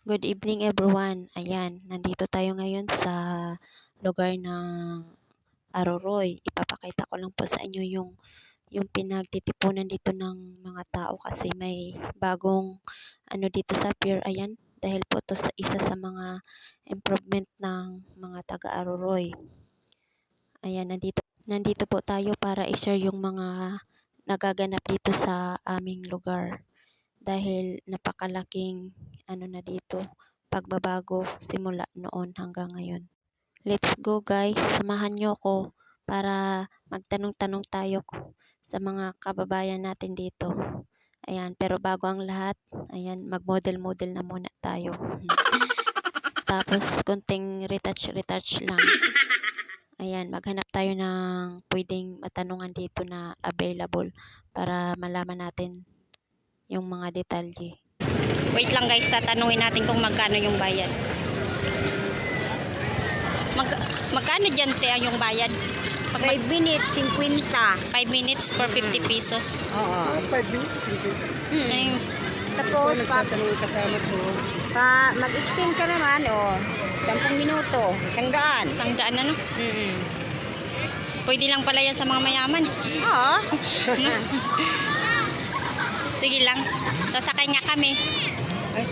Good evening everyone. Ayan, nandito tayo ngayon sa lugar ng Aroroy. Ipapakita ko lang po sa inyo yung pinagtitipunan dito ng mga tao kasi may bagong ano dito sa pier. Ayan, dahil po to sa isa sa mga improvement ng mga taga Aroroy. Ayan, nandito po tayo para i-share yung mga nagaganap dito sa aming lugar. Dahil napakalaking ano na dito, pagbabago simula noon hanggang ngayon. Let's go guys, samahan nyo ko para magtanong-tanong tayo sa mga kababayan natin dito. Ayan, pero bago ang lahat, ayan, mag-model-model na muna tayo. Tapos konting retouch lang. Ayan, maghanap tayo ng pwedeng matanungan dito na available para malaman natin yung mga detalye. Wait lang guys, tatanungin natin kung magkano yung bayad. Magkano dyan te yung bayad? 5 minutes, 50. 5 minutes for 50 pesos. Oo. 5 minutes. Ay, Tapos, Nagtatanong kasama ko. mag-extend ka naman, 10 minuto, 100. 100 ano? Pwede lang pala yan sa mga mayaman. Oo. Sige lang, sasakay nga kami. Ay,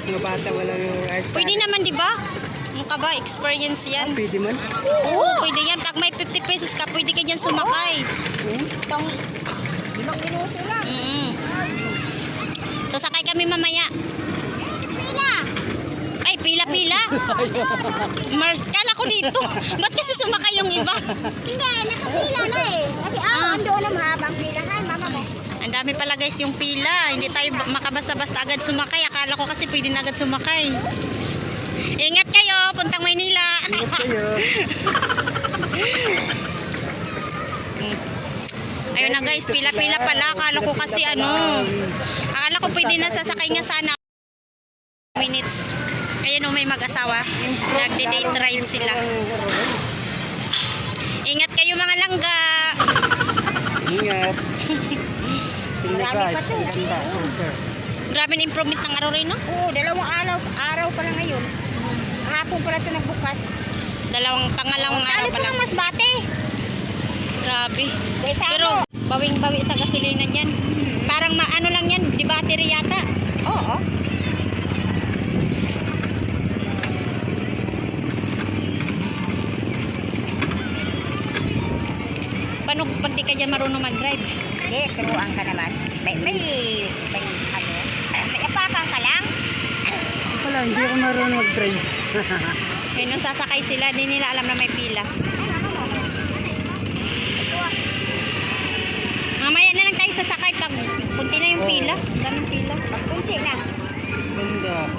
mga bata walang iPad. Pwede naman di ba? Ano ka ba? Experience yan. Pwede man. Oo, pwede yan. Pag may 50 pesos ka, pwede ka dyan sumakay. Isang 5 minuto lang. Sasakay kami mamaya. Pila. Ay, pila-pila. Mars, kala ko dito. Ba't kasi sumakay yung iba? Hindi, nakapila na eh. Kasi andoon ang mahabang pilahan, mama mo. Ang dami pala guys yung pila. Hindi tayo makabasta-basta agad sumakay. Akala ko kasi pwede na agad sumakay. Ingat kayo, puntang Maynila. Ingat kayo. Ayun na guys, pila-pila pala. Akala ko kasi akala ko pwede na sasakay nga sana. Minutes. Ayun may mag-asawa. Nagde-date ride sila. Ingat kayo mga langga. Ingat. Tingnan Marami ka. pa to. Ganda. Super. Grabe na improvement ng Aroroy, no? Oo, 2 araw pa lang ngayon. Hapon pala ito nagbukas. Pangalawang araw Ano pa pa lang. lang mas bate? Grabe. Kaysa Pero bawing-bawi sa gasolina yan. Parang ano lang yan, di battery yata. Oo. Paano pag di ka dyan marunong mag-drive? Hindi, turuan ka naman. May ano? May apakan ka lang? Wala, hindi ako marunong mag-drive. Kaya nung sasakay sila, di nila alam na may pila. Mamaya na lang tayo sasakay pag kunti na yung pila. Daming pila. Kunti na. Ganda.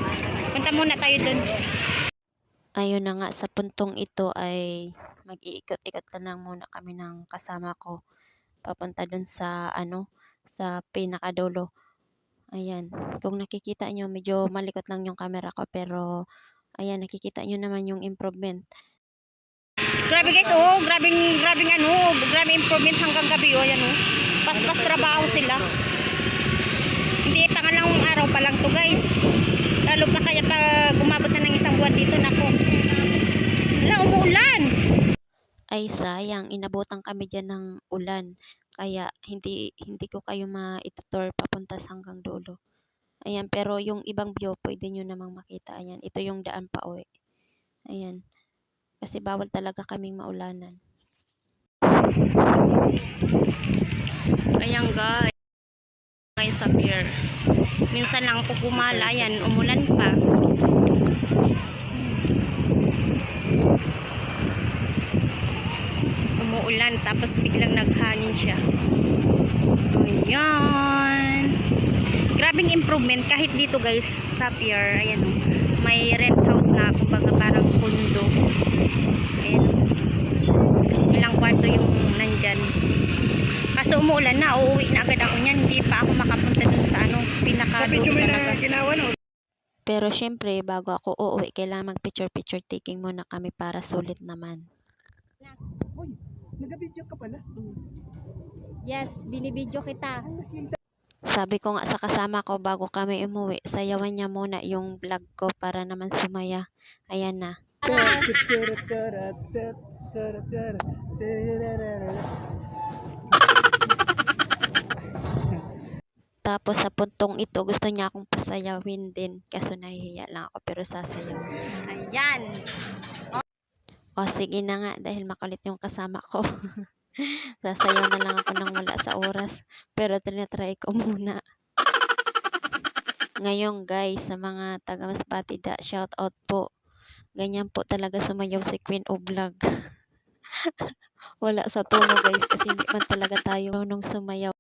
Punta muna tayo dun. Ayun na nga, sa puntong ito ay mag-iikot-ikot lang muna kami ng kasama ko. Papunta dun sa sa pinakadulo. Ayan, kung nakikita nyo, medyo malikot lang yung camera ko pero ayan, nakikita nyo naman yung improvement. Grabe guys, grabe improvement hanggang gabi, ayan Pas-pas trabaho sila. Hindi, pangalawang araw pa lang to guys. Lalo pa kaya pag umabot na ng isang buwan dito, nako. Wala, umuulan. Ay sayang, inabutan kami dyan ng ulan. Kaya hindi ko kayo maitutur papunta hanggang dulo. Ayan, pero yung ibang view, pwede nyo namang makita. Ayan, ito yung daan pa uwi. Ayan, kasi bawal talaga kaming maulanan. Ayan guys, ngayon sa pier. Minsan lang ako kumala. Ayan, umulan pa. Umuulan, tapos biglang naghangin siya. Ayan. Grabing improvement kahit dito guys sa pier. Ayan may rent house na kumbaga parang condo. Ayan ilang kwarto yung nandyan. Kaso umuulan na, uuwi na agad ako niyan. Hindi pa ako makapunta dun sa pinakadulo talaga. Pero syempre bago ako uuwi, kailangan mag picture taking muna kami para sulit naman. Uy, nag-video ka pala. Yes, binibidyo kita. Sabi ko nga sa kasama ko bago kami umuwi, sayawan niya muna yung vlog ko para naman sumaya. Ayan na. Tapos sa puntong ito, gusto niya akong pasayawin din. Kaso nahihiya lang ako pero sasayaw. Ayan. O sige na nga dahil makulit yung kasama ko. Sasayaw na lang ako nang wala sa oras. Pero tinatry ko muna. Ngayon guys, sa mga taga Masbatida, shout out po. Ganyan po talaga sumayaw si Queen O Vlog. Wala sa tono guys kasi hindi man talaga tayo nung sumayaw.